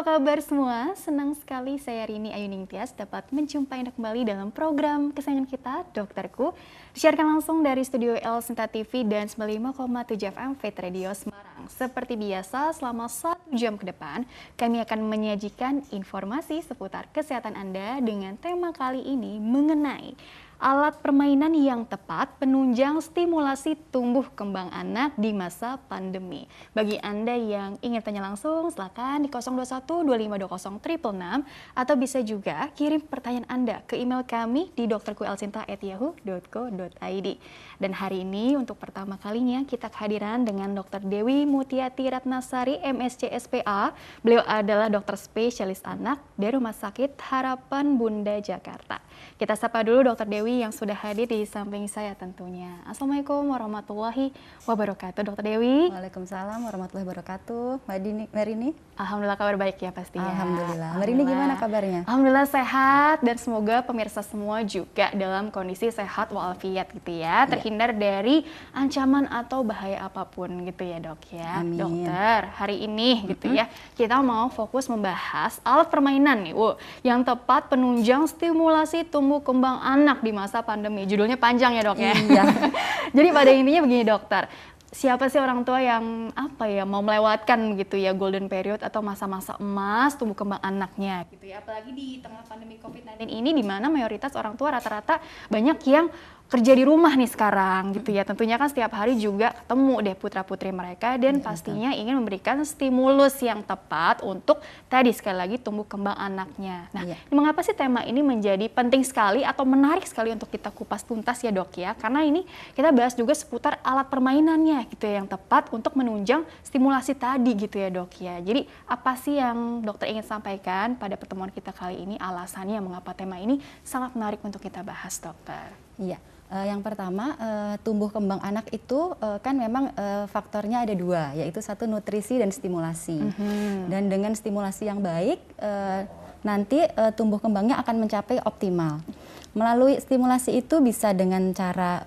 kabar semua? Senang sekali saya Rini Ayuning Tias dapat menjumpai Anda kembali dalam program kesayangan kita, Dokterku. Disiarkan langsung dari studio El Sinta TV dan 95,7 FM Faith Radio Semarang. Seperti biasa, selama 1 jam ke depan, kami akan menyajikan informasi seputar kesehatan Anda dengan tema kali ini mengenai alat permainan yang tepat penunjang stimulasi tumbuh kembang anak di masa pandemi. Bagi Anda yang ingin tanya langsung, silakan di 021-2520-666 atau bisa juga kirim pertanyaan Anda ke email kami di dokterkuelsinta@yahoo.co.id. Dan hari ini untuk pertama kalinya kita kehadiran dengan Dr. Dewi Mutiati Ratnasari, MSc SPA. Beliau adalah dokter spesialis anak dari Rumah Sakit Harapan Bunda Jakarta. Kita sapa dulu Dr. Dewi yang sudah hadir di samping saya tentunya. Assalamualaikum warahmatullahi wabarakatuh, Dr. Dewi. Waalaikumsalam warahmatullahi wabarakatuh. Mbak Rini. Alhamdulillah kabar baik ya pasti ya. Alhamdulillah. Mbak Rini gimana kabarnya? Alhamdulillah sehat dan semoga pemirsa semua juga dalam kondisi sehat walafiat gitu ya. Terhindar dari ancaman atau bahaya apapun gitu ya dok ya. Amin. Dokter, hari ini gitu ya kita mau fokus membahas alat permainan nih yang tepat penunjang stimulasi tumbuh kembang anak di masa pandemi. Judulnya panjang ya dok ya. Iya. Jadi pada intinya begini dokter. Siapa sih orang tua yang mau melewatkan gitu ya golden period atau masa-masa emas tumbuh kembang anaknya gitu ya, apalagi di tengah pandemi COVID-19 ini di mana mayoritas orang tua rata-rata banyak yang kerja di rumah nih sekarang gitu ya. Tentunya kan setiap hari juga ketemu deh putra-putri mereka dan pastinya ingin memberikan stimulus yang tepat untuk tadi sekali lagi tumbuh kembang anaknya. Nah, mengapa sih tema ini menjadi penting sekali atau menarik sekali untuk kita kupas tuntas ya dok ya? Karena ini kita bahas juga seputar alat permainannya gitu ya yang tepat untuk menunjang stimulasi tadi gitu ya dok ya. Jadi apa sih yang dokter ingin sampaikan pada pertemuan kita kali ini, alasannya mengapa tema ini sangat menarik untuk kita bahas dokter? Iya. Yang pertama, tumbuh kembang anak itu kan memang faktornya ada 2, yaitu satu nutrisi dan stimulasi. Dan dengan stimulasi yang baik, nanti tumbuh kembangnya akan mencapai optimal. Melalui stimulasi itu bisa dengan cara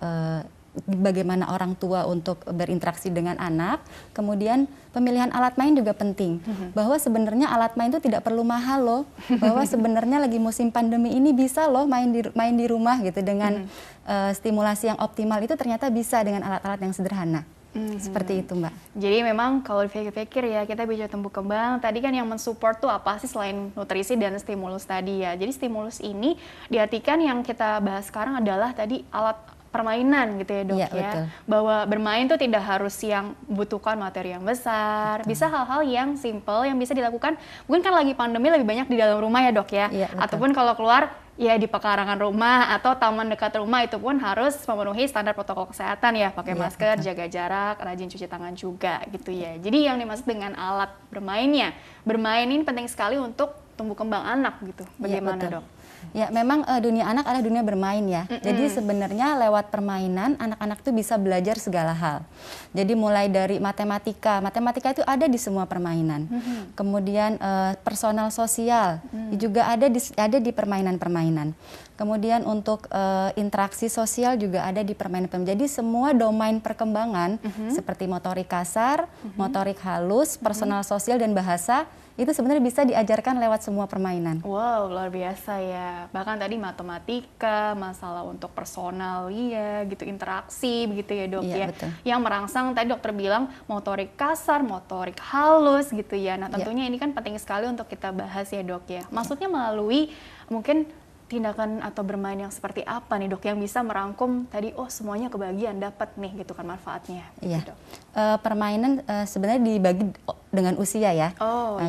bagaimana orang tua untuk berinteraksi dengan anak, kemudian pemilihan alat main juga penting. Bahwa sebenarnya alat main itu tidak perlu mahal loh, bahwa sebenarnya lagi musim pandemi ini bisa loh main di rumah gitu dengan stimulasi yang optimal itu ternyata bisa dengan alat-alat yang sederhana. Seperti itu Mbak. Jadi memang kalau dipikir-pikir ya kita bicara tumbuh kembang, tadi kan yang mensupport tuh apa sih selain nutrisi dan stimulus tadi ya. Jadi stimulus ini diartikan yang kita bahas sekarang adalah tadi alat permainan gitu ya dok ya, betul. Bahwa bermain tuh tidak harus yang butuhkan materi yang besar, bisa hal-hal yang simple yang bisa dilakukan. Mungkin kan lagi pandemi lebih banyak di dalam rumah ya dok ya, ataupun kalau keluar ya di pekarangan rumah atau taman dekat rumah itu pun harus memenuhi standar protokol kesehatan ya, pakai masker, jaga jarak, rajin cuci tangan juga gitu ya. Jadi yang dimaksud dengan alat bermainnya, bermain ini penting sekali untuk tumbuh kembang anak gitu. Bagaimana dok? Ya, memang dunia anak adalah dunia bermain ya. Jadi sebenarnya lewat permainan anak-anak tuh bisa belajar segala hal. Jadi mulai dari matematika itu ada di semua permainan. Kemudian personal sosial juga ada di permainan-permainan. Kemudian untuk interaksi sosial juga ada di permainan-permainan. Jadi semua domain perkembangan seperti motorik kasar, motorik halus, personal sosial dan bahasa itu sebenarnya bisa diajarkan lewat semua permainan. Wow, luar biasa ya. Bahkan tadi matematika, masalah untuk personal gitu, interaksi begitu ya dok ya. Betul. Yang merangsang tadi dokter bilang motorik kasar, motorik halus gitu ya. Nah tentunya ini kan penting sekali untuk kita bahas ya dok ya. Maksudnya melalui mungkin tindakan atau bermain yang seperti apa nih dok yang bisa merangkum tadi semuanya kebagian dapat nih gitu kan manfaatnya gitu, dok. Permainan sebenarnya dibagi dengan usia ya.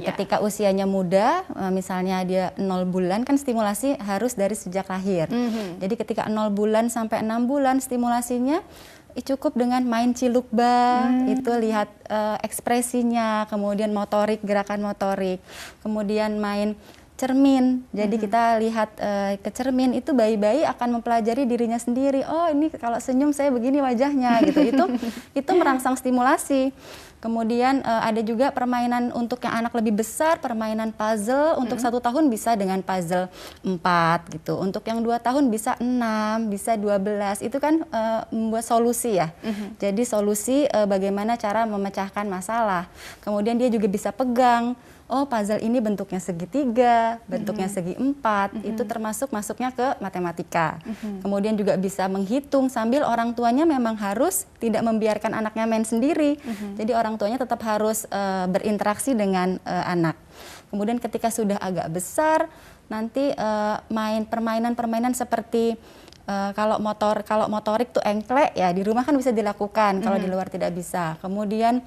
Ketika usianya muda, misalnya dia 0 bulan kan stimulasi harus dari sejak lahir. Jadi ketika 0 bulan sampai 6 bulan stimulasinya cukup dengan main cilukba, itu lihat ekspresinya, kemudian motorik, gerakan motorik, kemudian main cermin. Jadi kita lihat ke cermin itu bayi-bayi akan mempelajari dirinya sendiri. Oh, ini kalau senyum saya begini wajahnya gitu. Itu merangsang stimulasi. Kemudian ada juga permainan untuk yang anak lebih besar, permainan puzzle. Untuk 1 tahun bisa dengan puzzle 4 gitu. Untuk yang 2 tahun bisa 6, bisa 12. Itu kan membuat solusi ya. Jadi solusi bagaimana cara memecahkan masalah. Kemudian dia juga bisa pegang. oh puzzle ini bentuknya segitiga, bentuknya segi empat, itu termasuk masuknya ke matematika. Kemudian juga bisa menghitung sambil orang tuanya memang harus tidak membiarkan anaknya main sendiri. Jadi orang tuanya tetap harus berinteraksi dengan anak. Kemudian ketika sudah agak besar, nanti main permainan-permainan seperti kalau motorik tuh engklek ya di rumah kan bisa dilakukan, kalau di luar tidak bisa. Kemudian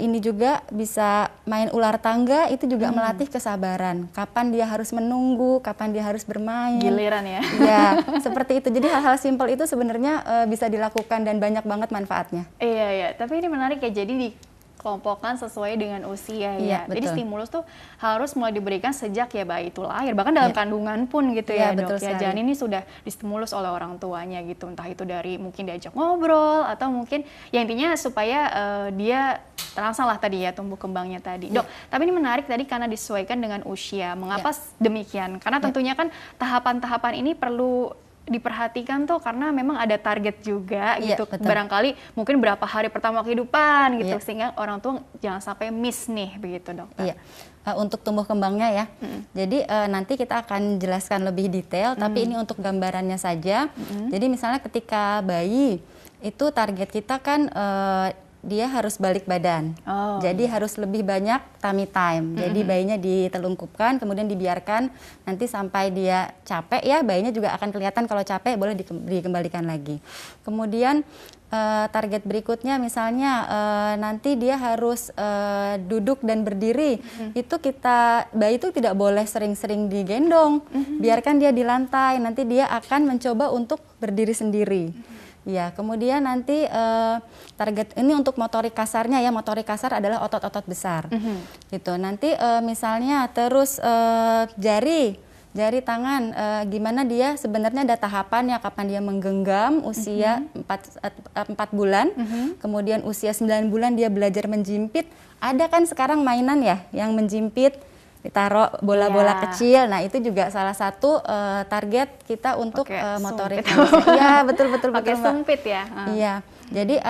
ini juga bisa main ular tangga, itu juga melatih kesabaran. Kapan dia harus menunggu, kapan dia harus bermain. Giliran ya. Ya, seperti itu. Jadi hal-hal simpel itu sebenarnya bisa dilakukan dan banyak banget manfaatnya. Iya, iya. Tapi ini menarik ya, jadi dikelompokkan sesuai dengan usia ya. Jadi stimulus tuh harus mulai diberikan sejak ya bayi itu lahir, bahkan dalam kandungan pun gitu ya, Dok. Ya, janin ini sudah distimulus oleh orang tuanya gitu, entah itu dari mungkin diajak ngobrol atau mungkin ya intinya supaya dia terangsang lah tadi ya tumbuh kembangnya tadi. Dok, tapi ini menarik tadi karena disesuaikan dengan usia. Mengapa demikian? Karena tentunya kan tahapan-tahapan ini perlu diperhatikan tuh karena memang ada target juga gitu. Barangkali mungkin berapa hari pertama kehidupan gitu sehingga orang tua jangan sampai miss nih begitu, Dokter. Untuk tumbuh kembangnya ya. Jadi nanti kita akan jelaskan lebih detail, tapi ini untuk gambarannya saja. Jadi misalnya ketika bayi itu target kita kan dia harus balik badan. Jadi harus lebih banyak tummy time. Jadi bayinya ditelungkupkan, kemudian dibiarkan nanti sampai dia capek ya, bayinya juga akan kelihatan kalau capek boleh dikembalikan lagi. Kemudian target berikutnya misalnya nanti dia harus duduk dan berdiri. Itu bayi itu tidak boleh sering-sering digendong. Biarkan dia di lantai, nanti dia akan mencoba untuk berdiri sendiri. Ya, kemudian nanti target ini untuk motorik kasarnya ya, motorik kasar adalah otot-otot besar. Gitu. Nanti misalnya terus jari tangan, gimana dia sebenarnya ada tahapannya, kapan dia menggenggam usia 4 bulan, kemudian usia 9 bulan dia belajar menjimpit. Ada kan sekarang mainan ya yang menjimpit, ditaruh bola-bola kecil. Nah, itu juga salah satu target kita untuk motorik. Iya, betul. Pakai sumpit ya. Iya. Jadi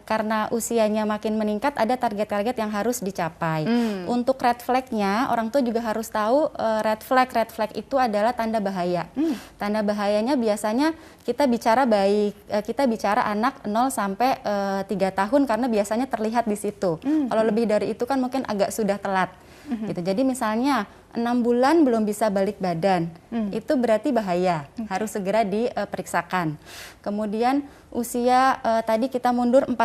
karena usianya makin meningkat, ada target-target yang harus dicapai. Untuk red flag-nya, orang tua juga harus tahu red flag itu adalah tanda bahaya. Tanda bahayanya biasanya kita bicara anak 0 sampai 3 tahun karena biasanya terlihat di situ. Kalau lebih dari itu kan mungkin agak sudah telat. Gitu. Jadi misalnya 6 bulan belum bisa balik badan, itu berarti bahaya, harus segera diperiksakan. Kemudian usia tadi kita mundur 4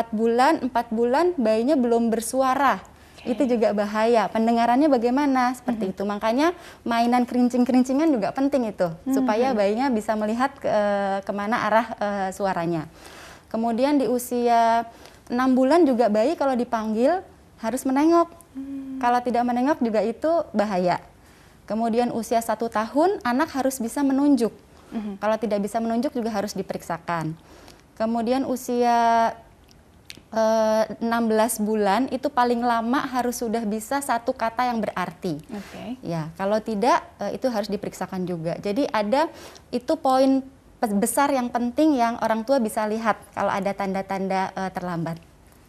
bulan bayinya belum bersuara, itu juga bahaya. Pendengarannya bagaimana? Seperti itu. Makanya mainan kerincing-kerincingan juga penting itu, supaya bayinya bisa melihat kemana arah suaranya. Kemudian di usia 6 bulan juga bayi kalau dipanggil harus menengok. Kalau tidak menengok juga itu bahaya. Kemudian usia 1 tahun anak harus bisa menunjuk. Kalau tidak bisa menunjuk juga harus diperiksakan. Kemudian usia 16 bulan itu paling lama harus sudah bisa 1 kata yang berarti. Ya, kalau tidak itu harus diperiksakan juga. Jadi ada itu poin besar yang penting yang orang tua bisa lihat kalau ada tanda-tanda terlambat.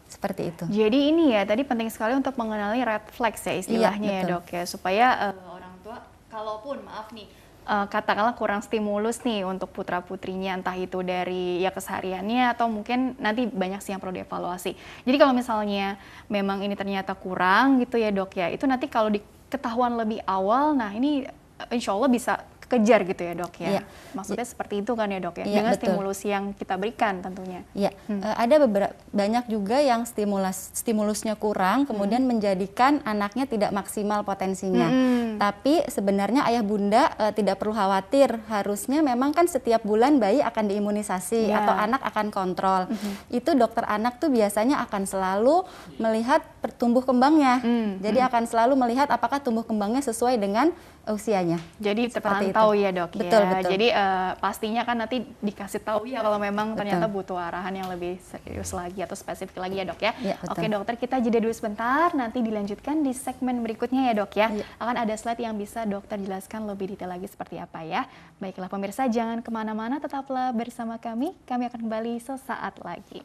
Seperti itu. Jadi ini ya, tadi penting sekali untuk mengenali red flags ya istilahnya ya, Dok ya, supaya orang tua kalaupun maaf nih katakanlah kurang stimulus nih untuk putra-putrinya, entah itu dari ya kesehariannya atau mungkin nanti banyak sih yang perlu dievaluasi. Jadi kalau misalnya memang ini ternyata kurang gitu ya, Dok ya, itu nanti kalau diketahuan lebih awal, nah ini insya Allah bisa kejar gitu ya, Dok ya. Maksudnya seperti itu kan ya, Dok ya, dengan stimulus yang kita berikan tentunya. Iya, ada banyak juga yang stimulusnya kurang, kemudian menjadikan anaknya tidak maksimal potensinya. Tapi sebenarnya ayah bunda tidak perlu khawatir, harusnya memang kan setiap bulan bayi akan diimunisasi atau anak akan kontrol. Itu dokter anak tuh biasanya akan selalu melihat tumbuh kembangnya. Jadi akan selalu melihat apakah tumbuh kembangnya sesuai dengan usianya. Jadi terpantau ya, Dok. Betul. Jadi pastinya kan nanti dikasih tahu ya kalau memang ternyata butuh arahan yang lebih serius lagi atau spesifik lagi ya, Dok ya. Oke, Dokter, kita jeda dulu sebentar, nanti dilanjutkan di segmen berikutnya ya, Dok ya. Akan ada slide yang bisa Dokter jelaskan lebih detail lagi seperti apa ya. Baiklah pemirsa, jangan kemana-mana, tetaplah bersama kami akan kembali sesaat lagi.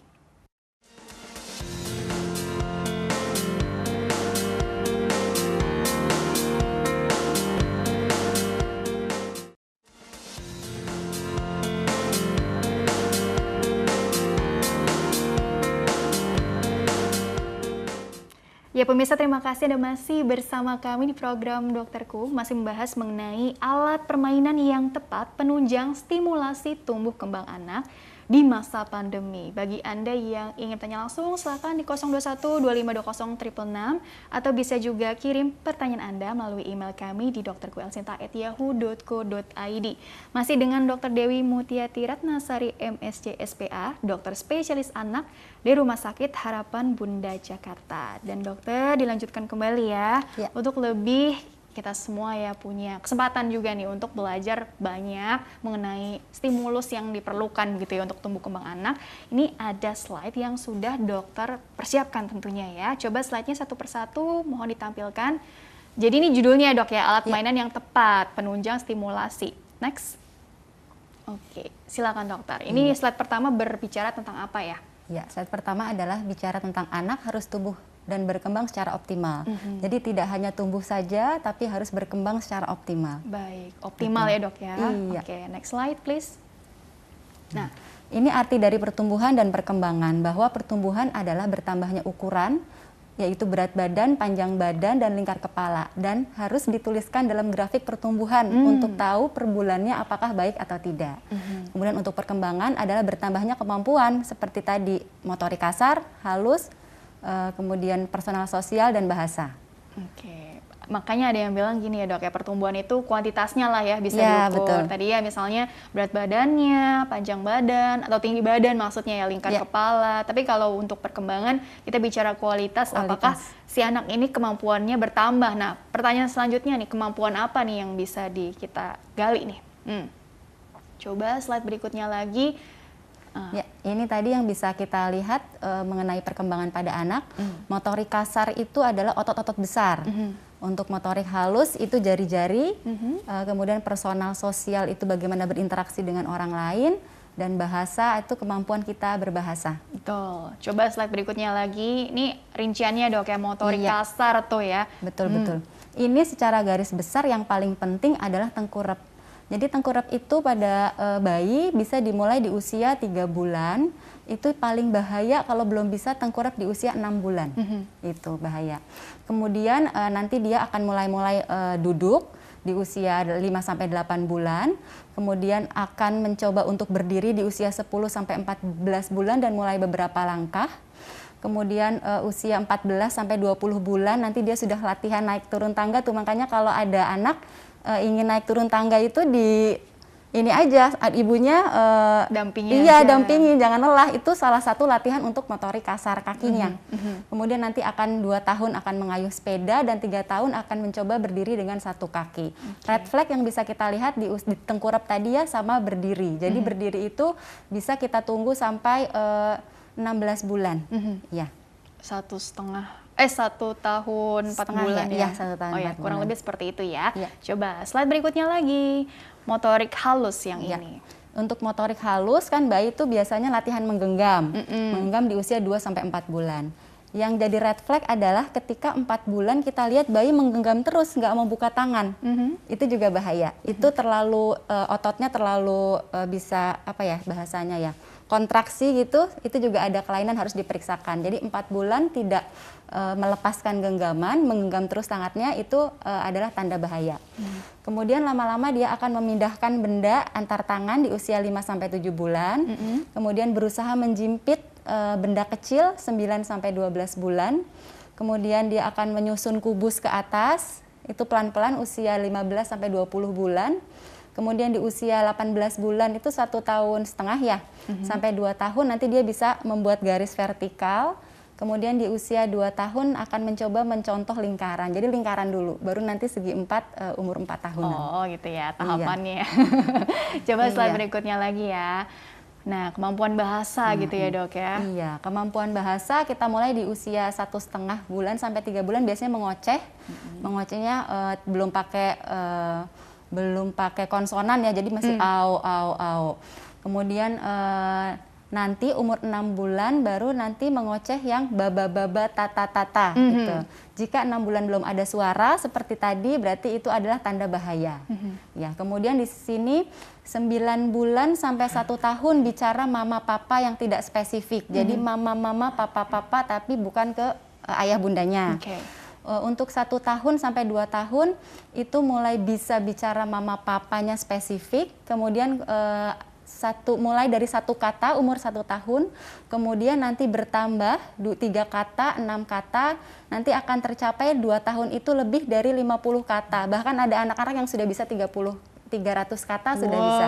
Ya pemirsa, terima kasih Anda masih bersama kami di program Dokterku, masih membahas mengenai alat permainan yang tepat penunjang stimulasi tumbuh kembang anak di masa pandemi. Bagi Anda yang ingin tanya langsung, silakan di 021 2520 666 atau bisa juga kirim pertanyaan Anda melalui email kami di dokterkuelsinta@yahoo.co.id. Masih dengan Dr. Dewi Mutiati Ratnasari, MSc SPA, dokter spesialis anak di Rumah Sakit Harapan Bunda Jakarta. Dan dokter, dilanjutkan kembali ya. Untuk lebih kita semua ya punya kesempatan juga nih untuk belajar banyak mengenai stimulus yang diperlukan gitu ya untuk tumbuh kembang anak. Ini ada slide yang sudah dokter persiapkan tentunya ya. Coba slide-nya satu persatu mohon ditampilkan. Jadi ini judulnya dok ya, alat mainan yang tepat penunjang stimulasi. Next. Oke, silakan dokter. Ini slide pertama berbicara tentang apa ya? Ya, slide pertama adalah bicara tentang anak harus tumbuh dan berkembang secara optimal. Jadi tidak hanya tumbuh saja, tapi harus berkembang secara optimal. Baik, optimal ya dok ya. Iya. Oke, next slide please. Nah, ini arti dari pertumbuhan dan perkembangan, bahwa pertumbuhan adalah bertambahnya ukuran, yaitu berat badan, panjang badan, dan lingkar kepala. Dan harus dituliskan dalam grafik pertumbuhan untuk tahu per bulannya apakah baik atau tidak. Kemudian untuk perkembangan adalah bertambahnya kemampuan, seperti tadi, motorik kasar, halus, kemudian personal sosial dan bahasa. Oke, makanya ada yang bilang gini ya dok ya, pertumbuhan itu kuantitasnya lah ya bisa Ya, diukur. betul. Tadi ya misalnya berat badannya, panjang badan, atau tinggi badan maksudnya ya, lingkar kepala. Tapi kalau untuk perkembangan kita bicara kualitas, apakah si anak ini kemampuannya bertambah. Nah, pertanyaan selanjutnya nih, kemampuan apa nih yang bisa kita gali nih? Coba slide berikutnya lagi. Ya, ini tadi yang bisa kita lihat mengenai perkembangan pada anak. Motorik kasar itu adalah otot-otot besar. Untuk motorik halus itu jari-jari. Kemudian personal sosial itu bagaimana berinteraksi dengan orang lain. Dan bahasa itu kemampuan kita berbahasa. Betul. Coba slide berikutnya lagi. Ini rinciannya dok ya, motorik kasar tuh ya. Betul-betul. Ini secara garis besar yang paling penting adalah tengkurap. Jadi tengkurap itu pada bayi bisa dimulai di usia 3 bulan, itu paling bahaya kalau belum bisa tengkurap di usia 6 bulan, itu bahaya. Kemudian nanti dia akan mulai duduk di usia 5-8 bulan, kemudian akan mencoba untuk berdiri di usia 10-14 bulan dan mulai beberapa langkah. Kemudian usia 14-20 bulan nanti dia sudah latihan naik turun tangga tuh, makanya kalau ada anak ingin naik turun tangga itu ini aja ibunya dampingin dampingin, jangan lelah. Itu salah satu latihan untuk motorik kasar kakinya. Kemudian nanti akan 2 tahun akan mengayuh sepeda dan 3 tahun akan mencoba berdiri dengan satu kaki. Red flag yang bisa kita lihat di tengkurap tadi ya sama berdiri. Jadi berdiri itu bisa kita tunggu sampai 16 bulan. Ya. 1 tahun 4 bulan ya? 1 tahun 4 bulan. Kurang lebih seperti itu ya. Coba slide berikutnya lagi, motorik halus yang ini. Untuk motorik halus kan bayi itu biasanya latihan menggenggam. Menggenggam di usia 2-4 bulan. Yang jadi red flag adalah ketika 4 bulan kita lihat bayi menggenggam terus, nggak mau buka tangan. Itu juga bahaya. Itu terlalu, ototnya terlalu bisa, apa ya bahasanya ya, kontraksi gitu, itu juga ada kelainan harus diperiksakan. Jadi 4 bulan tidak melepaskan genggaman, menggenggam terus tangannya, itu adalah tanda bahaya. Kemudian lama-lama dia akan memindahkan benda antar tangan di usia 5-7 bulan, kemudian berusaha menjimpit benda kecil 9-12 bulan, kemudian dia akan menyusun kubus ke atas, itu pelan-pelan usia 15-20 bulan. Kemudian di usia 18 bulan itu 1,5 tahun ya, sampai 2 tahun nanti dia bisa membuat garis vertikal. Kemudian di usia 2 tahun akan mencoba mencontoh lingkaran. Jadi lingkaran dulu, baru nanti segi 4 umur 4 tahunan. Oh gitu ya tahapannya. Coba slide berikutnya lagi ya. Nah, kemampuan bahasa gitu ya dok ya? Iya, kemampuan bahasa kita mulai di usia 1,5 bulan sampai 3 bulan biasanya mengoceh. Mengocehnya belum pakai konsonan ya, jadi masih au. Kemudian nanti umur 6 bulan baru nanti mengoceh yang baba-baba, tata-tata gitu. Jika 6 bulan belum ada suara seperti tadi, berarti itu adalah tanda bahaya. Ya, kemudian di sini 9 bulan sampai 1 tahun bicara mama papa yang tidak spesifik. Jadi mama-mama, papa-papa tapi bukan ke ayah bundanya. Okay. Untuk 1 tahun sampai 2 tahun itu mulai bisa bicara mama papanya spesifik, kemudian mulai dari 1 kata umur 1 tahun, kemudian nanti bertambah 3 kata, 6 kata, nanti akan tercapai 2 tahun itu lebih dari 50 kata, bahkan ada anak-anak yang sudah bisa 300 kata sudah bisa.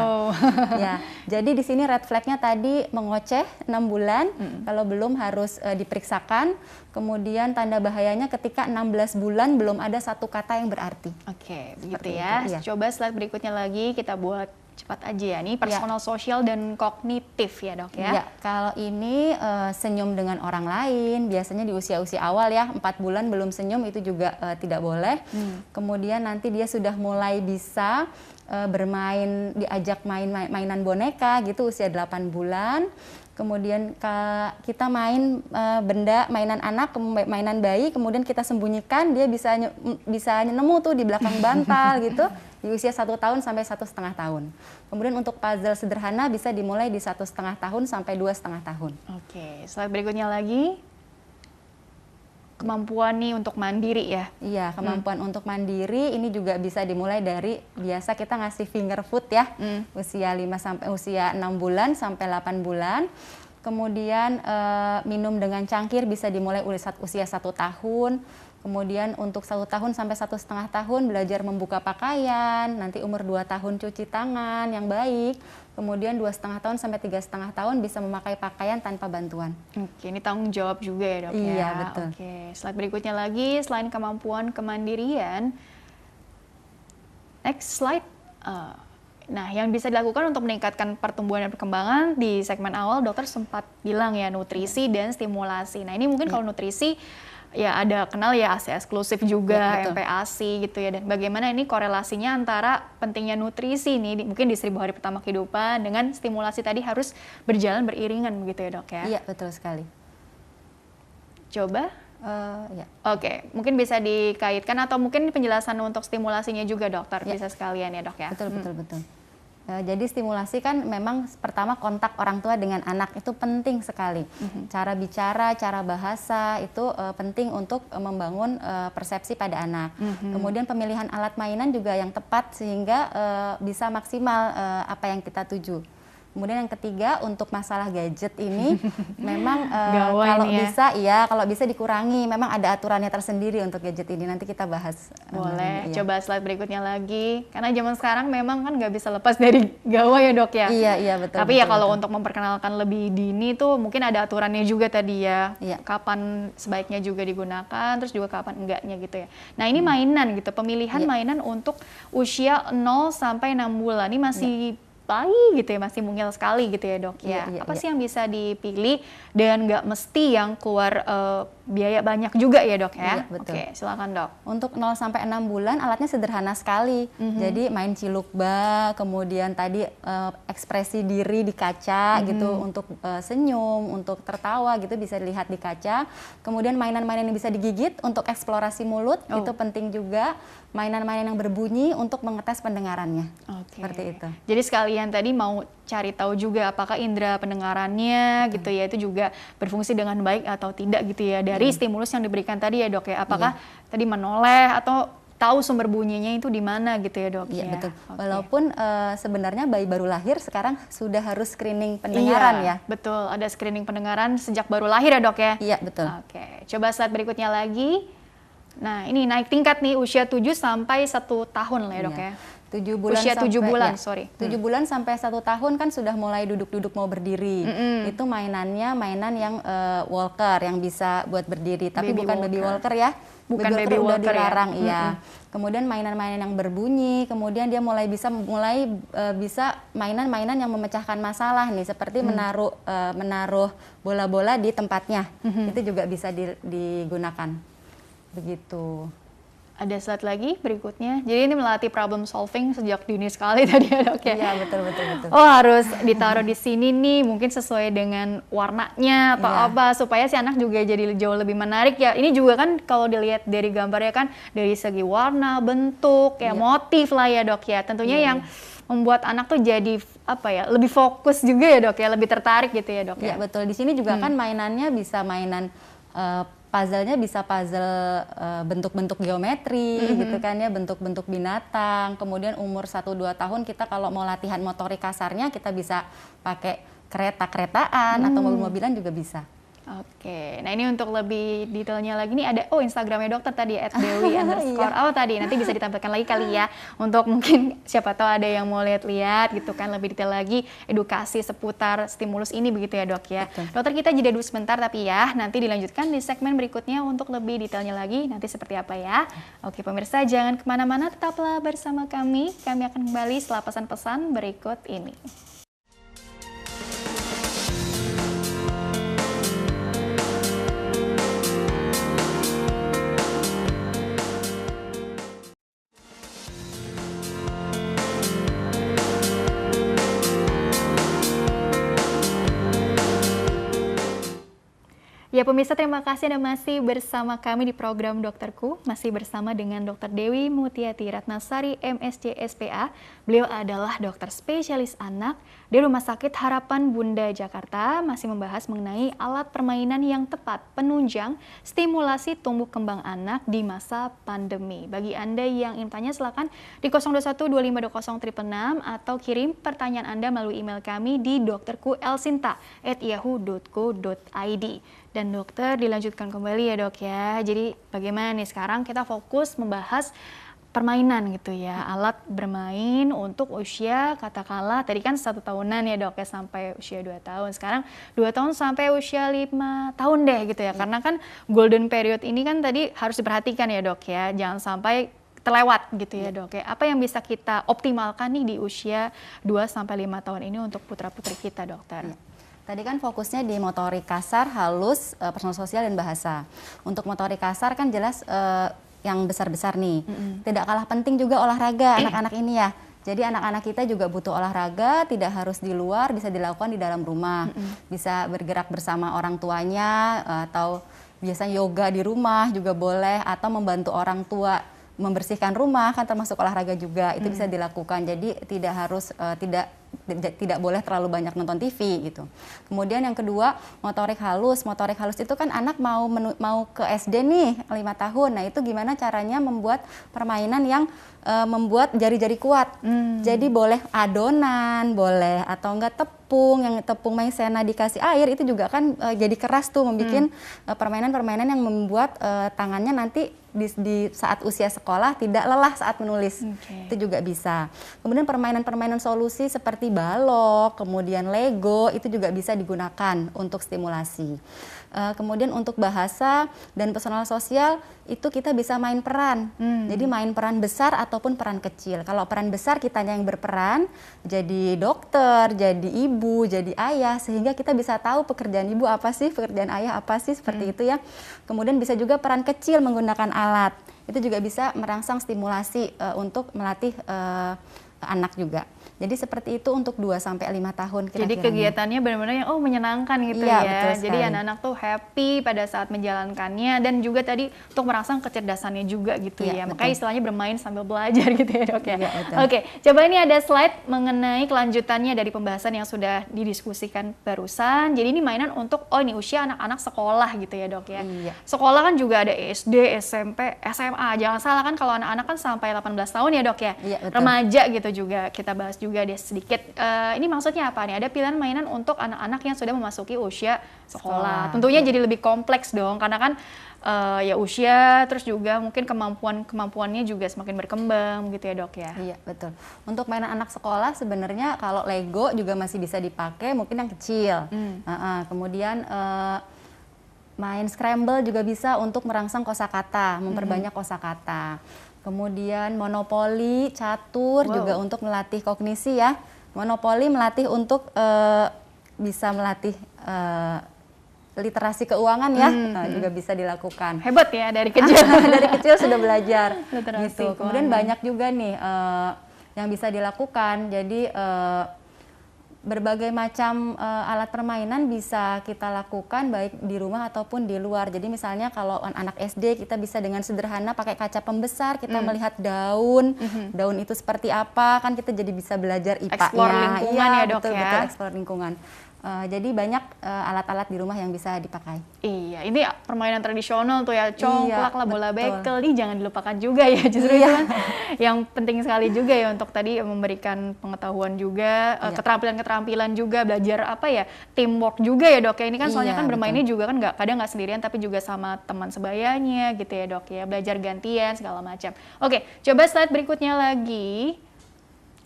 Ya, jadi di sini red flag-nya tadi mengoceh 6 bulan, kalau belum harus diperiksakan. Kemudian tanda bahayanya ketika 16 bulan belum ada 1 kata yang berarti. Oke, begitu ya. Iya. Coba slide berikutnya lagi kita buat cepat aja ya. Ini personal, sosial dan kognitif ya, Dok ya. Ya, kalau ini senyum dengan orang lain, biasanya di usia-usia awal ya, 4 bulan belum senyum itu juga tidak boleh. Kemudian nanti dia sudah mulai bisa bermain, diajak mainan boneka gitu usia 8 bulan. Kemudian kita main benda, mainan anak, mainan bayi, kemudian kita sembunyikan, dia bisa nemu tuh di belakang bantal gitu di usia 1 tahun sampai 1,5 tahun. Kemudian untuk puzzle sederhana bisa dimulai di 1,5 tahun sampai 2,5 tahun. Oke, slide berikutnya lagi. Kemampuan nih untuk mandiri ya? Iya, kemampuan untuk mandiri ini juga bisa dimulai dari biasa kita ngasih finger food ya, usia 6 bulan sampai 8 bulan. Kemudian minum dengan cangkir bisa dimulai usia 1 tahun. Kemudian untuk 1 tahun sampai 1,5 tahun belajar membuka pakaian, nanti umur 2 tahun cuci tangan yang baik. Kemudian 2,5 tahun sampai 3,5 tahun bisa memakai pakaian tanpa bantuan. Oke, ini tanggung jawab juga ya, Dok ya? Iya, betul. Oke, slide berikutnya lagi, selain kemampuan kemandirian, next slide. Nah, yang bisa dilakukan untuk meningkatkan pertumbuhan dan perkembangan di segmen awal, dokter sempat bilang ya, nutrisi dan stimulasi. Nah, ini mungkin kalau nutrisi, ya ada kenal ya ASI eksklusif juga, MPASI gitu ya, dan bagaimana ini korelasinya antara pentingnya nutrisi nih mungkin di 1000 hari pertama kehidupan dengan stimulasi tadi harus berjalan beriringan begitu ya, Dok ya? Iya, betul sekali. Coba? Ya. Oke, mungkin bisa dikaitkan atau mungkin penjelasan untuk stimulasinya juga, dokter, bisa sekalian ya, Dok ya? Betul. Jadi stimulasi kan memang pertama kontak orang tua dengan anak itu penting sekali. Cara bicara, cara bahasa itu penting untuk membangun persepsi pada anak. Kemudian pemilihan alat mainan juga yang tepat sehingga bisa maksimal apa yang kita tuju. Kemudian yang ketiga untuk masalah gadget ini memang kalau bisa dikurangi, memang ada aturannya tersendiri untuk gadget ini, nanti kita bahas. Boleh, coba slide berikutnya lagi, karena zaman sekarang memang kan nggak bisa lepas dari gawai ya, Dok ya? Iya betul. Tapi ya kalau untuk memperkenalkan lebih dini tuh mungkin ada aturannya juga tadi ya, kapan sebaiknya juga digunakan, terus juga kapan enggaknya gitu ya. Nah ini mainan gitu, pemilihan mainan untuk usia 0 sampai 6 bulan, ini masih bayi gitu ya, masih mungil sekali gitu ya, Dok ya. Apa sih yang bisa dipilih dan nggak mesti yang keluar biaya banyak juga ya, Dok ya? Betul. Oke, silakan, Dok. Untuk 0 sampai 6 bulan alatnya sederhana sekali. Jadi main cilukba, kemudian tadi ekspresi diri di kaca gitu untuk senyum, untuk tertawa gitu bisa dilihat di kaca. Kemudian mainan-mainan yang bisa digigit untuk eksplorasi mulut itu penting juga. Mainan-mainan yang berbunyi untuk mengetes pendengarannya. Seperti itu. Jadi sekalian tadi mau cari tahu juga apakah indera pendengarannya gitu ya, itu juga berfungsi dengan baik atau tidak gitu ya dari stimulus yang diberikan tadi ya, Dok ya. Apakah tadi menoleh atau tahu sumber bunyinya itu di mana gitu ya, Dok? Iya, betul. Walaupun sebenarnya bayi baru lahir sekarang sudah harus screening pendengaran ya. Betul, ada screening pendengaran sejak baru lahir ya, Dok ya? Iya, betul. Oke, coba slide berikutnya lagi. Nah, ini naik tingkat nih usia 7 sampai 1 tahun lah ya, Dok ya. 7 bulan usia 7 bulan, 7 bulan sampai 1 tahun kan sudah mulai duduk-duduk mau berdiri. Itu mainan yang walker yang bisa buat berdiri, tapi bukan baby walker ya. Bukan baby walker udah dilarang, iya. Kemudian mainan-mainan yang berbunyi, kemudian dia mulai bisa mainan-mainan yang memecahkan masalah nih, seperti menaruh bola-bola di tempatnya. Itu juga bisa digunakan. Begitu. Ada slide lagi berikutnya. Jadi ini melatih problem solving sejak dini sekali tadi ya, Dok ya. Iya, betul. Oh, harus ditaruh di sini nih, mungkin sesuai dengan warnanya atau apa supaya si anak juga jadi jauh lebih menarik ya. Ini juga kan kalau dilihat dari gambarnya kan dari segi warna, bentuk, ya motif lah ya, Dok ya. Tentunya yang membuat anak tuh jadi lebih fokus juga ya, Dok ya, lebih tertarik gitu ya, Dok ya. Iya, betul. Di sini juga kan mainannya bisa mainan puzzle-nya bisa puzzle bentuk-bentuk geometri gitu kan ya, bentuk-bentuk binatang. Kemudian umur 1-2 tahun kita kalau mau latihan motorik kasarnya kita bisa pakai kereta-keretaan atau mobil-mobilan juga bisa. Oke, nah ini untuk lebih detailnya lagi nih ada Instagramnya dokter tadi @dewi_. Oh tadi nanti bisa ditampilkan lagi kali ya untuk mungkin siapa tahu ada yang mau lihat-lihat gitu kan lebih detail lagi edukasi seputar stimulus ini begitu ya dok ya. Betul. Dokter kita jeda dulu sebentar tapi ya nanti dilanjutkan di segmen berikutnya untuk lebih detailnya lagi nanti seperti apa ya. Oke pemirsa jangan kemana-mana tetaplah bersama kami akan kembali setelah pesan-pesan berikut ini. Ya pemirsa, terima kasih Anda masih bersama kami di program Dokterku. Masih bersama dengan Dr. Dewi Mutiati Ratnasari, MSc SPA. Beliau adalah dokter spesialis anak di Rumah Sakit Harapan Bunda Jakarta. Masih membahas mengenai alat permainan yang tepat penunjang stimulasi tumbuh kembang anak di masa pandemi. Bagi Anda yang ingin tanya silakan di 021-2520-666 atau kirim pertanyaan Anda melalui email kami di dokterku@yahoo.co.id. Dan dokter dilanjutkan kembali ya dok ya. Jadi bagaimana nih sekarang kita fokus membahas permainan gitu ya. Alat bermain untuk usia katakanlah tadi kan 1 tahunan ya dok ya sampai usia 2 tahun. Sekarang 2 tahun sampai usia 5 tahun deh gitu ya. Karena kan golden period ini kan tadi harus diperhatikan ya dok ya. Jangan sampai terlewat gitu ya dok ya. Apa yang bisa kita optimalkan nih di usia 2 sampai 5 tahun ini untuk putra-putri kita dokter? Tadi kan fokusnya di motorik kasar, halus, personal sosial, dan bahasa. Untuk motorik kasar kan jelas yang besar-besar nih. Tidak kalah penting juga olahraga anak-anak ini ya. Jadi anak-anak kita juga butuh olahraga, tidak harus di luar, bisa dilakukan di dalam rumah. Bisa bergerak bersama orang tuanya, atau biasanya yoga di rumah juga boleh, atau membantu orang tua membersihkan rumah kan termasuk olahraga juga. Itu bisa dilakukan. Jadi tidak harus tidak boleh terlalu banyak nonton TV gitu. Kemudian yang kedua, motorik halus. Motorik halus itu kan anak mau ke SD nih 5 tahun. Nah, itu gimana caranya membuat permainan yang membuat jari-jari kuat. Jadi boleh adonan, boleh atau enggak tepung, yang tepung maizena dikasih air itu juga kan jadi keras tuh, membuat permainan-permainan yang membuat tangannya nanti di saat usia sekolah tidak lelah saat menulis. Itu juga bisa. Kemudian permainan-permainan solusi seperti balok, kemudian Lego itu juga bisa digunakan untuk stimulasi. Kemudian untuk bahasa dan personal sosial itu kita bisa main peran. Jadi main peran besar ataupun peran kecil. Kalau peran besar kitanya yang berperan, jadi dokter, jadi ibu, jadi ayah, sehingga kita bisa tahu pekerjaan ibu apa sih, pekerjaan ayah apa sih, seperti itu ya. Kemudian bisa juga peran kecil menggunakan alat. Itu juga bisa merangsang stimulasi untuk melatih anak juga. Jadi seperti itu untuk 2 sampai 5 tahun kira-kira. Jadi kegiatannya benar-benar yang menyenangkan gitu ya. Jadi anak-anak tuh happy pada saat menjalankannya dan juga tadi untuk merangsang kecerdasannya juga gitu ya. Makanya istilahnya bermain sambil belajar gitu ya dok ya. Oke, coba ini ada slide mengenai kelanjutannya dari pembahasan yang sudah didiskusikan barusan. Jadi ini mainan untuk ini usia anak-anak sekolah gitu ya dok ya. Sekolah kan juga ada SD, SMP, SMA. Jangan salah kan kalau anak-anak kan sampai 18 tahun ya dok ya. Remaja gitu juga kita bahas juga deh sedikit. Ini maksudnya apa nih? Ada pilihan mainan untuk anak-anak yang sudah memasuki usia sekolah. Tentunya jadi lebih kompleks dong, karena kan ya usia, terus juga mungkin kemampuannya juga semakin berkembang gitu ya dok ya. Iya betul. Untuk mainan anak sekolah sebenarnya kalau Lego juga masih bisa dipakai, mungkin yang kecil. Kemudian main Scramble juga bisa untuk merangsang kosakata, memperbanyak kosakata. Kemudian monopoli, catur juga untuk melatih kognisi ya. Monopoli melatih untuk bisa melatih literasi keuangan ya, juga bisa dilakukan. Hebat ya dari kecil. Dari kecil sudah belajar. Literasi gitu. Kemudian banyak juga nih yang bisa dilakukan. Jadi berbagai macam alat permainan bisa kita lakukan baik di rumah ataupun di luar. Jadi misalnya kalau anak SD kita bisa dengan sederhana pakai kaca pembesar, kita melihat daun itu seperti apa, kan kita jadi bisa belajar IPA-nya. Explore lingkungan ya dok betul, ya. Betul, explore lingkungan. Jadi banyak alat-alat di rumah yang bisa dipakai. Iya, ini permainan tradisional tuh ya, congklak lah, bola bekel, ini jangan dilupakan juga ya, justru itu kan yang penting sekali juga ya untuk tadi memberikan pengetahuan juga, keterampilan-keterampilan juga, belajar apa ya, teamwork juga ya dok ya, ini kan soalnya kan bermainnya juga kan kadang nggak sendirian tapi juga sama teman sebayanya gitu ya dok ya, belajar gantian segala macam. Oke, coba slide berikutnya lagi.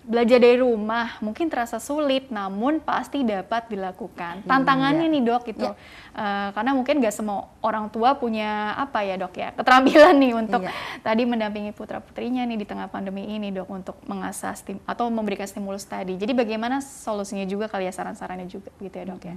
Belajar dari rumah mungkin terasa sulit, namun pasti dapat dilakukan. Tantangannya nih dok itu, karena mungkin gak semua orang tua punya apa ya dok ya, keterampilan nih untuk tadi mendampingi putra putrinya nih di tengah pandemi ini dok, untuk mengasah atau memberikan stimulus tadi. Jadi bagaimana solusinya juga kali ya, saran-sarannya juga gitu ya dok ya.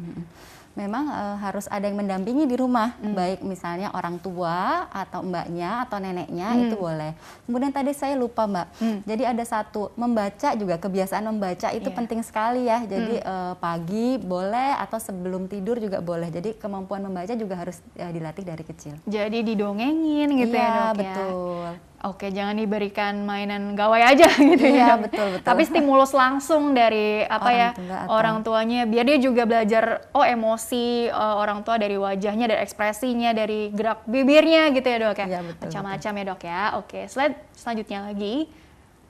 Memang harus ada yang mendampingi di rumah, baik misalnya orang tua atau mbaknya atau neneknya, itu boleh. Kemudian tadi saya lupa mbak, jadi ada satu, membaca juga, kebiasaan membaca itu penting sekali ya. Jadi pagi boleh atau sebelum tidur juga boleh. Jadi kemampuan membaca juga harus dilatih dari kecil. Jadi didongengin gitu ya dok ya. Betul. Oke, jangan diberikan mainan gawai aja gitu ya. Betul. Tapi stimulus langsung dari orang tuanya, biar dia juga belajar emosi orang tua dari wajahnya, dari ekspresinya, dari gerak bibirnya gitu ya dok ya. Macam-macam ya dok ya. Oke, slide selanjutnya lagi.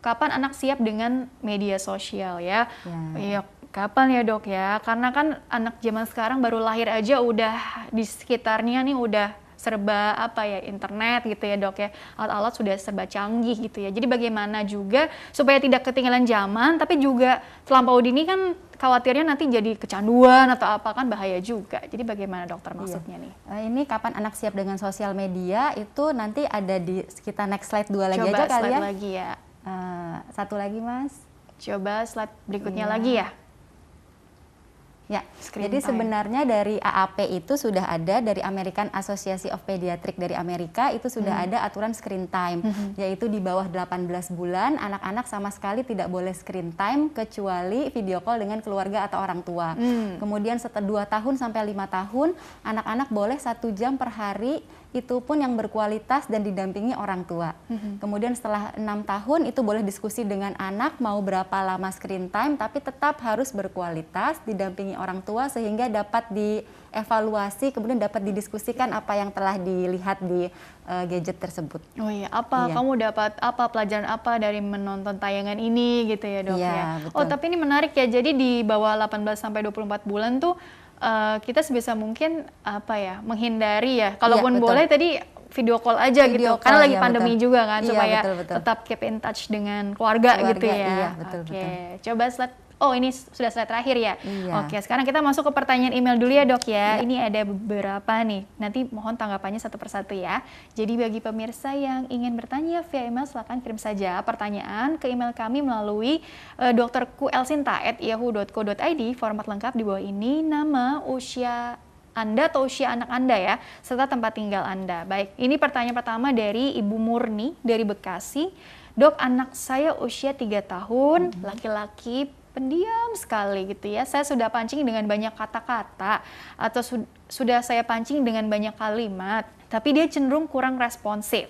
Kapan anak siap dengan media sosial ya? Iya, kapan ya dok ya? Karena kan anak zaman sekarang baru lahir aja udah di sekitarnya nih udah serba internet gitu ya dok ya, alat-alat sudah serba canggih gitu ya. Jadi bagaimana juga supaya tidak ketinggalan zaman, tapi juga terlampau dini kan khawatirnya nanti jadi kecanduan atau apa, kan bahaya juga. Jadi bagaimana dokter maksudnya nih? Ini kapan anak siap dengan sosial media itu nanti ada di sekitar next slide 2 lagi aja kali ya. Coba slide lagi ya. Satu lagi mas. Coba slide berikutnya lagi ya. Ya, jadi sebenarnya dari AAP itu sudah ada, dari American Association of Pediatrics dari Amerika itu sudah ada aturan screen time, yaitu di bawah 18 bulan anak-anak sama sekali tidak boleh screen time kecuali video call dengan keluarga atau orang tua. Kemudian setelah 2 tahun sampai 5 tahun anak-anak boleh 1 jam per hari, itu pun yang berkualitas dan didampingi orang tua. Kemudian setelah 6 tahun itu boleh diskusi dengan anak mau berapa lama screen time, tapi tetap harus berkualitas, didampingi orang tua sehingga dapat dievaluasi, kemudian dapat didiskusikan apa yang telah dilihat di gadget tersebut. Oh iya, kamu dapat apa, pelajaran apa dari menonton tayangan ini gitu ya dok ya. Betul. Oh tapi ini menarik ya, jadi di bawah 18 sampai 24 bulan tuh kita sebisa mungkin menghindari ya, kalaupun boleh tadi video call aja gitu, karena lagi pandemi juga kan, supaya tetap keep in touch dengan keluarga gitu ya. Oke, coba slide. Oh ini sudah slide terakhir ya. Oke, sekarang kita masuk ke pertanyaan email dulu ya dok ya. Ini ada beberapa nih, nanti mohon tanggapannya satu persatu ya. Jadi bagi pemirsa yang ingin bertanya via email, silakan kirim saja pertanyaan ke email kami melalui drkuelsinta@yahoo.co.id. Format lengkap di bawah ini, nama, usia Anda atau usia anak Anda ya, serta tempat tinggal Anda. Baik, ini pertanyaan pertama dari Ibu Murni dari Bekasi. Dok, anak saya usia 3 tahun, laki-laki, pendiam sekali gitu ya. Saya sudah pancing dengan banyak kata-kata atau sudah saya pancing dengan banyak kalimat, tapi dia cenderung kurang responsif.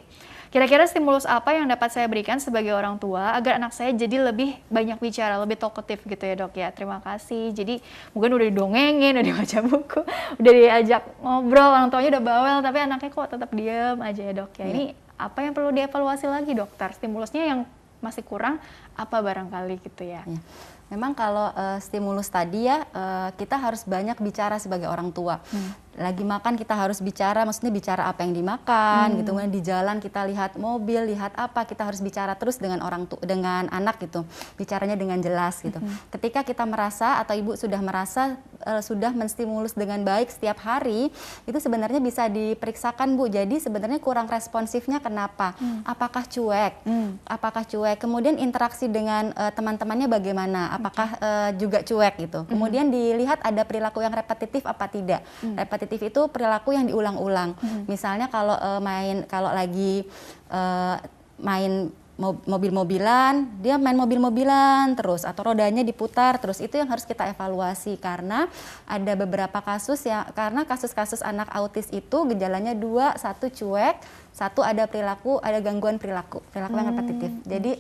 Kira-kira stimulus apa yang dapat saya berikan sebagai orang tua agar anak saya jadi lebih banyak bicara, lebih talkative gitu ya dok ya. Terima kasih. Jadi mungkin udah didongengin, udah dibaca buku, udah diajak ngobrol, orang tuanya udah bawel, tapi anaknya kok tetap diam aja ya dok ya. Ini apa yang perlu dievaluasi lagi dokter? Stimulusnya yang masih kurang apa barangkali gitu ya. Memang kalau stimulus tadi ya, kita harus banyak bicara sebagai orang tua. Lagi makan kita harus bicara, maksudnya bicara apa yang dimakan gitu. Di jalan kita lihat mobil, lihat apa, kita harus bicara terus dengan dengan anak gitu. Bicaranya dengan jelas gitu. Ketika kita merasa atau ibu sudah merasa sudah menstimulus dengan baik setiap hari, itu sebenarnya bisa diperiksakan Bu. Jadi sebenarnya kurang responsifnya kenapa? Apakah cuek? Apakah cuek? Kemudian interaksi dengan teman-temannya bagaimana? Apakah juga cuek gitu? Kemudian dilihat ada perilaku yang repetitif apa tidak? Repetitif itu perilaku yang diulang-ulang. Misalnya kalau lagi main mobil-mobilan, dia main mobil-mobilan terus atau rodanya diputar terus, itu yang harus kita evaluasi karena ada beberapa kasus ya, karena kasus-kasus anak autis itu gejalanya 2, 1 cuek, 1 ada gangguan perilaku yang repetitif. Jadi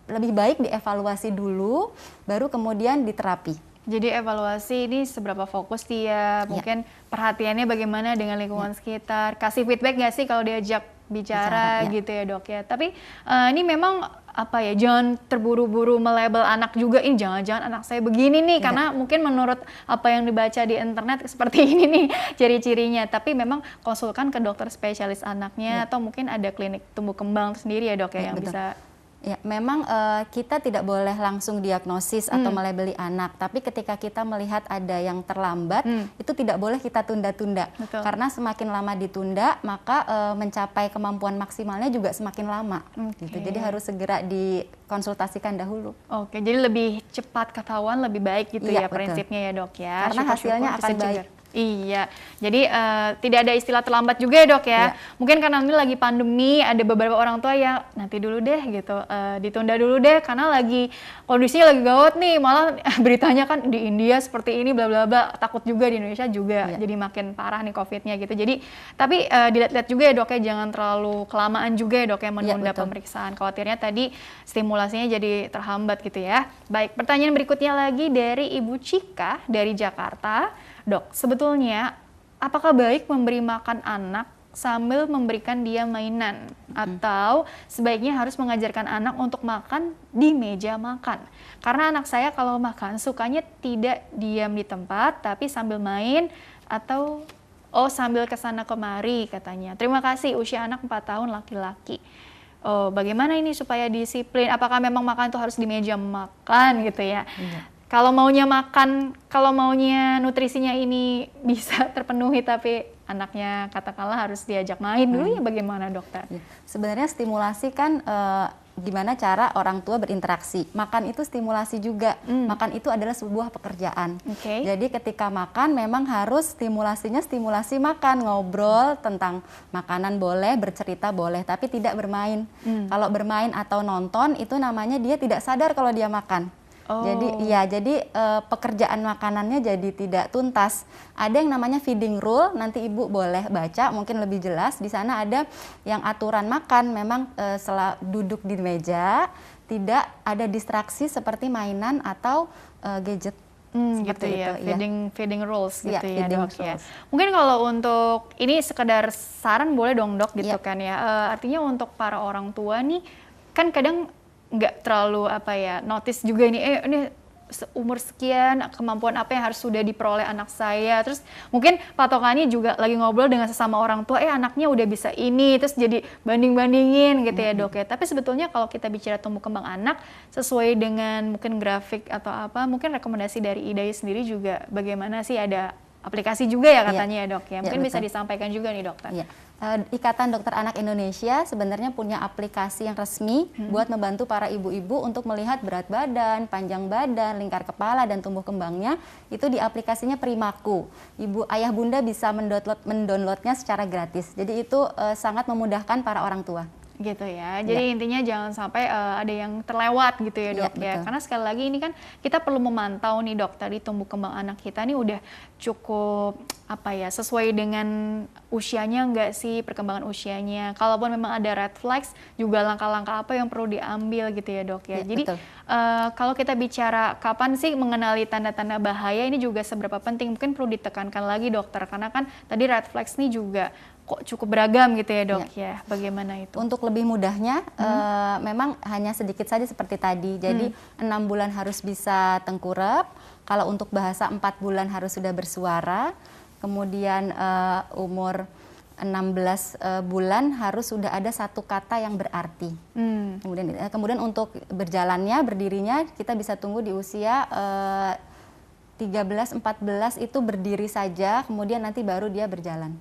lebih baik dievaluasi dulu baru kemudian diterapi. Jadi evaluasi ini seberapa fokus dia, mungkin perhatiannya bagaimana dengan lingkungan sekitar, kasih feedback nggak sih kalau diajak bicara gitu ya dok ya. Tapi ini memang apa ya, jangan terburu-buru melabel anak juga, ini jangan-jangan anak saya begini nih, karena mungkin menurut apa yang dibaca di internet seperti ini nih ciri-cirinya. Tapi memang konsulkan ke dokter spesialis anaknya atau mungkin ada klinik tumbuh kembang sendiri ya dok ya, yang bisa. Ya, memang kita tidak boleh langsung diagnosis atau melabeli anak, tapi ketika kita melihat ada yang terlambat, itu tidak boleh kita tunda-tunda. Karena semakin lama ditunda, maka mencapai kemampuan maksimalnya juga semakin lama. Gitu. Jadi harus segera dikonsultasikan dahulu. Oke, jadi lebih cepat ketahuan lebih baik gitu ya prinsipnya ya dok ya. Karena hasilnya akan baik. Iya, jadi tidak ada istilah terlambat juga ya dok ya. Mungkin karena ini lagi pandemi, ada beberapa orang tua yang nanti dulu deh gitu, ditunda dulu deh karena lagi kondisinya lagi gawat nih, malah beritanya kan di India seperti ini bla bla bla, takut juga di Indonesia juga, jadi makin parah nih COVID-nya gitu. Jadi tapi dilihat-lihat juga ya dok ya, jangan terlalu kelamaan juga ya dok ya menunda pemeriksaan. Khawatirnya tadi stimulasinya jadi terhambat gitu ya. Baik, pertanyaan berikutnya lagi dari Ibu Cika dari Jakarta. Dok, sebetulnya apakah baik memberi makan anak sambil memberikan dia mainan? Atau sebaiknya harus mengajarkan anak untuk makan di meja makan? Karena anak saya kalau makan sukanya tidak diam di tempat, tapi sambil main atau sambil kesana kemari katanya. Terima kasih, usia anak 4 tahun laki-laki. Bagaimana ini supaya disiplin? Apakah memang makan itu harus di meja makan gitu ya? Kalau maunya makan, kalau maunya nutrisinya ini bisa terpenuhi tapi anaknya katakanlah harus diajak main dulu ya bagaimana dokter? Sebenarnya stimulasi kan gimana cara orang tua berinteraksi. Makan itu stimulasi juga. Makan itu adalah sebuah pekerjaan. Jadi ketika makan memang harus stimulasinya stimulasi makan, ngobrol tentang makanan boleh, bercerita boleh, tapi tidak bermain. Kalau bermain atau nonton itu namanya dia tidak sadar kalau dia makan. Jadi pekerjaan makanannya jadi tidak tuntas. Ada yang namanya feeding rule, nanti ibu boleh baca mungkin lebih jelas. Di sana ada yang aturan makan, memang setelah duduk di meja tidak ada distraksi seperti mainan atau gadget. Gitu ya, feeding rules gitu ya dok ya. Mungkin kalau untuk ini sekedar saran boleh dong dok gitu kan ya. Artinya untuk para orang tua nih kan kadang nggak terlalu notice juga ini umur sekian kemampuan apa yang harus sudah diperoleh anak saya, terus mungkin patokannya juga lagi ngobrol dengan sesama orang tua anaknya udah bisa ini, terus jadi banding-bandingin gitu ya dok ya. Tapi sebetulnya kalau kita bicara tumbuh kembang anak sesuai dengan mungkin grafik atau apa, mungkin rekomendasi dari IDAI sendiri juga bagaimana sih, ada aplikasi juga ya katanya ya dok ya, mungkin bisa disampaikan juga nih dokter. Ikatan Dokter Anak Indonesia sebenarnya punya aplikasi yang resmi buat membantu para ibu-ibu untuk melihat berat badan, panjang badan, lingkar kepala, dan tumbuh kembangnya. Itu di aplikasinya Primaku. Ibu, ayah, bunda bisa mendownloadnya secara gratis. Jadi itu sangat memudahkan para orang tua. Gitu ya, jadi intinya jangan sampai ada yang terlewat gitu ya dok ya, karena sekali lagi ini kan kita perlu memantau nih dok, tadi tumbuh kembang anak kita nih udah cukup sesuai dengan usianya nggak sih, perkembangan usianya. Kalaupun memang ada red flags, juga langkah-langkah apa yang perlu diambil gitu ya dok ya. Jadi kalau kita bicara kapan sih mengenali tanda-tanda bahaya, ini juga seberapa penting, mungkin perlu ditekankan lagi dokter, karena kan tadi red flags nih juga kok cukup beragam gitu ya dok ya. Bagaimana itu? Untuk lebih mudahnya memang hanya sedikit saja seperti tadi. Jadi 6 bulan harus bisa tengkurap. Kalau untuk bahasa 4 bulan harus sudah bersuara. Kemudian umur 16 bulan harus sudah ada satu kata yang berarti. Kemudian untuk berjalannya, berdirinya kita bisa tunggu di usia 13-14 itu berdiri saja, kemudian nanti baru dia berjalan.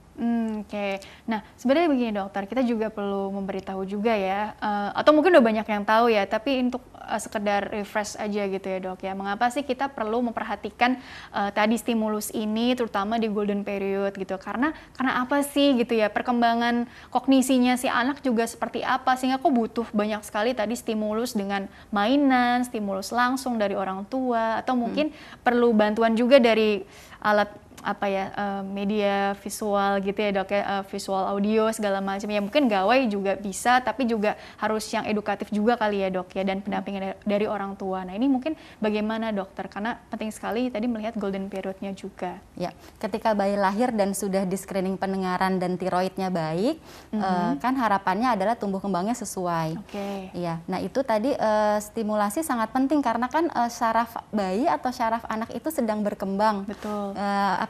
Nah sebenarnya begini dokter, kita juga perlu memberitahu juga ya, atau mungkin udah banyak yang tahu ya, tapi untuk sekedar refresh aja gitu ya dok ya, mengapa sih kita perlu memperhatikan tadi stimulus ini terutama di golden period gitu, karena apa sih gitu ya, perkembangan kognisinya si anak juga seperti apa, sehingga kok butuh banyak sekali tadi stimulus dengan mainan, stimulus langsung dari orang tua, atau mungkin perlu bantuan juga dari alat apa ya media visual gitu ya dok ya, visual audio segala macam ya, mungkin gawai juga bisa, tapi juga harus yang edukatif juga kali ya dok ya, dan pendampingan dari orang tua. Nah ini mungkin bagaimana dokter, karena penting sekali tadi melihat golden periodnya juga. Ya, ketika bayi lahir dan sudah di screening pendengaran dan tiroidnya baik, kan harapannya adalah tumbuh kembangnya sesuai. Iya, nah itu tadi stimulasi sangat penting karena kan syaraf bayi atau syaraf anak itu sedang berkembang. Betul.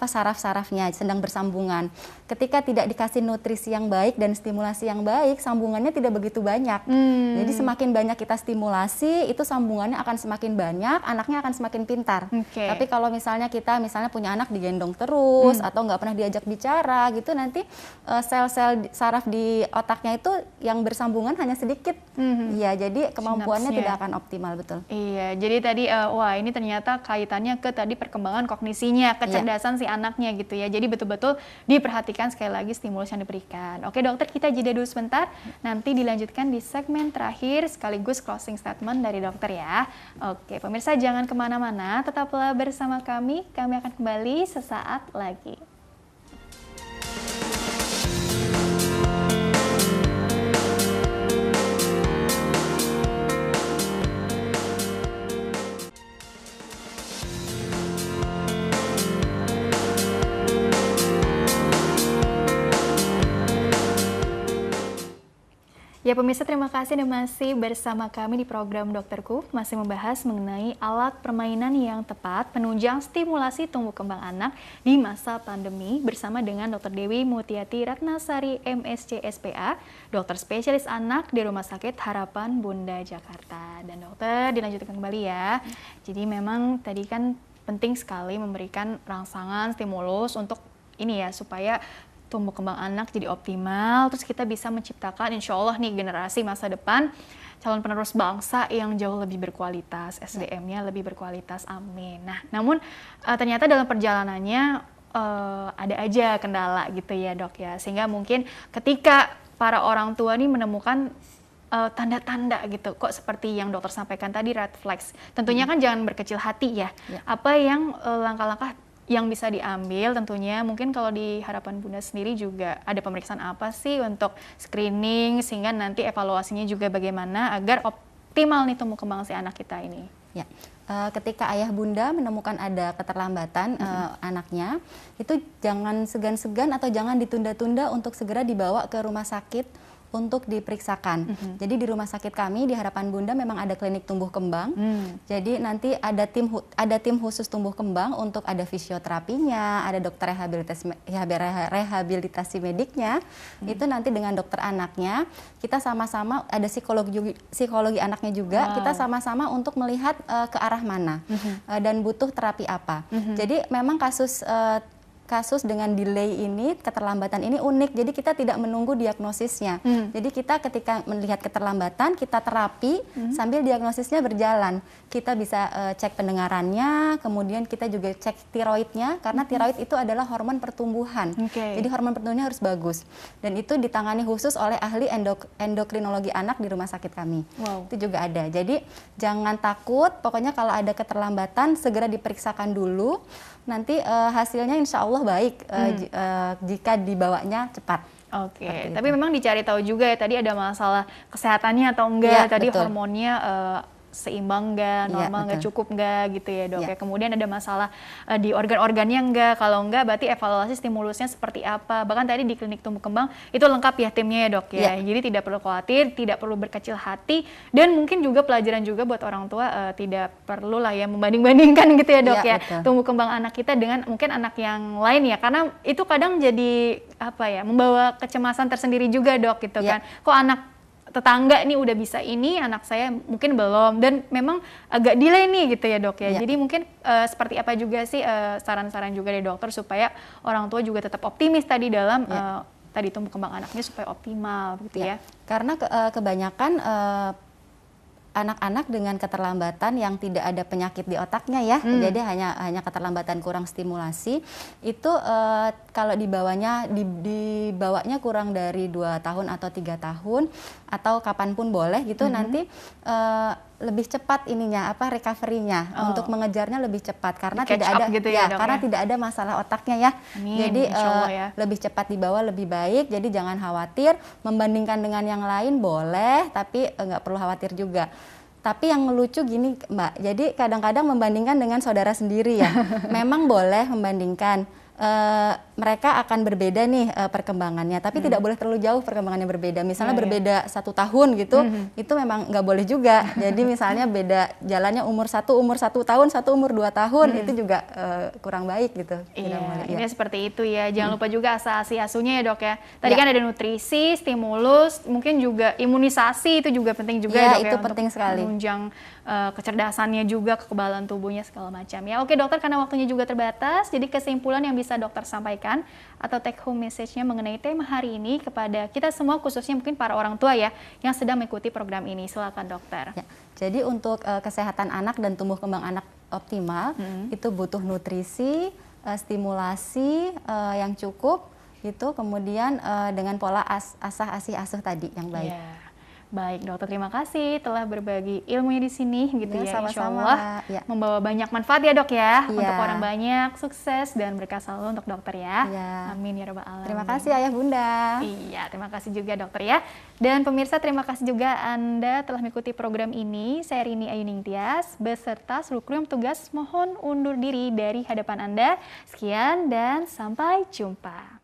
Saraf-sarafnya sedang bersambungan. Ketika tidak dikasih nutrisi yang baik dan stimulasi yang baik, sambungannya tidak begitu banyak. Jadi semakin banyak kita stimulasi, itu sambungannya akan semakin banyak, anaknya akan semakin pintar. Tapi kalau misalnya kita punya anak digendong terus atau nggak pernah diajak bicara gitu, nanti sel-sel saraf di otaknya itu yang bersambungan hanya sedikit. Iya, jadi kemampuannya tidak akan optimal, betul. Iya, jadi tadi wah ini ternyata kaitannya ke tadi perkembangan kognisinya, kecerdasan si anaknya gitu ya. Jadi betul-betul diperhatikan sekali lagi stimulus yang diberikan. Oke dokter, kita jeda dulu sebentar. Nanti dilanjutkan di segmen terakhir sekaligus closing statement dari dokter ya. Oke, pemirsa jangan kemana-mana, tetaplah bersama kami. Kami akan kembali sesaat lagi. Ya pemirsa, terima kasih Anda masih bersama kami di program Dokterku, masih membahas mengenai alat permainan yang tepat penunjang stimulasi tumbuh kembang anak di masa pandemi bersama dengan Dr. Dewi Mutiati Ratnasari MSc SPA, dokter spesialis anak di Rumah Sakit Harapan Bunda Jakarta. Dan dokter, dilanjutkan kembali ya. Jadi memang tadi kan penting sekali memberikan rangsangan stimulus untuk ini ya, supaya tumbuh kembang anak jadi optimal, terus kita bisa menciptakan insya Allah nih generasi masa depan calon penerus bangsa yang jauh lebih berkualitas, SDM-nya lebih berkualitas, amin. Nah, namun ternyata dalam perjalanannya ada aja kendala gitu ya dok ya, sehingga mungkin ketika para orang tua nih menemukan tanda-tanda gitu, kok seperti yang dokter sampaikan tadi, red flags, tentunya kan jangan berkecil hati ya. Apa yang langkah-langkah yang bisa diambil tentunya, mungkin kalau di Harapan Bunda sendiri juga ada pemeriksaan apa sih untuk screening sehingga nanti evaluasinya juga bagaimana agar optimal nih tumbuh kembang si anak kita ini. Ya, ketika ayah bunda menemukan ada keterlambatan anaknya, itu jangan segan-segan atau jangan ditunda-tunda untuk segera dibawa ke rumah sakit untuk diperiksakan. Jadi di rumah sakit kami di Harapan Bunda memang ada klinik tumbuh kembang. Jadi nanti ada tim khusus tumbuh kembang untuk ada fisioterapinya, ada dokter rehabilitasi mediknya. Itu nanti dengan dokter anaknya, kita sama-sama ada psikologi anaknya juga. Kita sama-sama untuk melihat ke arah mana dan butuh terapi apa. Jadi memang kasus dengan delay ini, keterlambatan ini unik, jadi kita tidak menunggu diagnosisnya. Jadi kita ketika melihat keterlambatan, kita terapi sambil diagnosisnya berjalan. Kita bisa cek pendengarannya, kemudian kita juga cek tiroidnya, karena tiroid itu adalah hormon pertumbuhan. Jadi hormon pertumbuhannya harus bagus. Dan itu ditangani khusus oleh ahli endokrinologi anak di rumah sakit kami. Itu juga ada. Jadi jangan takut, pokoknya kalau ada keterlambatan segera diperiksakan dulu. Nanti hasilnya insya Allah baik jika dibawanya cepat. Tapi memang dicari tahu juga ya, tadi ada masalah kesehatannya atau enggak, tadi betul. Hormonnya seimbang enggak, normal enggak, cukup enggak gitu ya dok ya. Kemudian ada masalah di organ-organnya enggak, kalau enggak berarti evaluasi stimulusnya seperti apa. Bahkan tadi di klinik tumbuh kembang itu lengkap ya timnya ya dok ya. Jadi tidak perlu khawatir, tidak perlu berkecil hati, dan mungkin juga pelajaran juga buat orang tua, tidak perlu lah ya membanding-bandingkan gitu ya dok ya. Tumbuh kembang anak kita dengan mungkin anak yang lain ya, karena itu kadang jadi apa ya, membawa kecemasan tersendiri juga dok gitu kan. Kok anak tetangga nih udah bisa ini, anak saya mungkin belum, dan memang agak delay nih gitu ya dok ya. Jadi mungkin seperti apa juga sih saran-saran juga dari dokter supaya orang tua juga tetap optimis tadi dalam tadi tumbuh kembang anaknya supaya optimal gitu ya. Karena kebanyakan anak-anak dengan keterlambatan yang tidak ada penyakit di otaknya ya, jadi hanya keterlambatan kurang stimulasi, itu kalau dibawanya kurang dari 2 tahun atau 3 tahun atau kapanpun boleh gitu, nanti lebih cepat ininya recovery-nya untuk mengejarnya lebih cepat karena Catch tidak up ada gitu karena tidak ada masalah otaknya ya. Amin, jadi ya. lebih cepat dibawa lebih baik. Jadi jangan khawatir, membandingkan dengan yang lain boleh, tapi nggak perlu khawatir juga. Tapi yang lucu gini Mbak, jadi kadang-kadang membandingkan dengan saudara sendiri ya. Memang boleh membandingkan. Mereka akan berbeda nih perkembangannya, tapi tidak boleh terlalu jauh perkembangannya berbeda. Misalnya berbeda 1 tahun gitu, itu memang nggak boleh juga. Jadi misalnya beda jalannya umur 1 tahun, 1 umur 2 tahun, itu juga kurang baik gitu. Iya, ini seperti itu ya. Jangan lupa juga asal-asi asuhnya ya dok ya. Tadi kan ada nutrisi, stimulus, mungkin juga imunisasi itu juga penting juga ya dok itu ya, penting untuk sekali. menunjang kecerdasannya juga, kekebalan tubuhnya segala macam ya. Oke dokter, karena waktunya juga terbatas, jadi kesimpulan yang bisa dokter sampaikan atau take home message-nya mengenai tema hari ini kepada kita semua, khususnya mungkin para orang tua ya yang sedang mengikuti program ini. Silakan dokter. Ya, jadi untuk kesehatan anak dan tumbuh kembang anak optimal itu butuh nutrisi, stimulasi yang cukup gitu, kemudian dengan pola asih asuh tadi yang baik. Ya. Baik dokter, terima kasih telah berbagi ilmunya di sini gitu ya. Sama-sama. Insya Allah membawa banyak manfaat ya dok ya, untuk orang banyak, sukses dan berkah selalu untuk dokter ya. Amin ya rabbal alamin. Terima kasih ayah bunda. Iya, terima kasih juga dokter ya. Dan pemirsa, terima kasih juga Anda telah mengikuti program ini. Saya Rini Ayuning Tias beserta seluruh kru yang bertugas mohon undur diri dari hadapan Anda. Sekian dan sampai jumpa.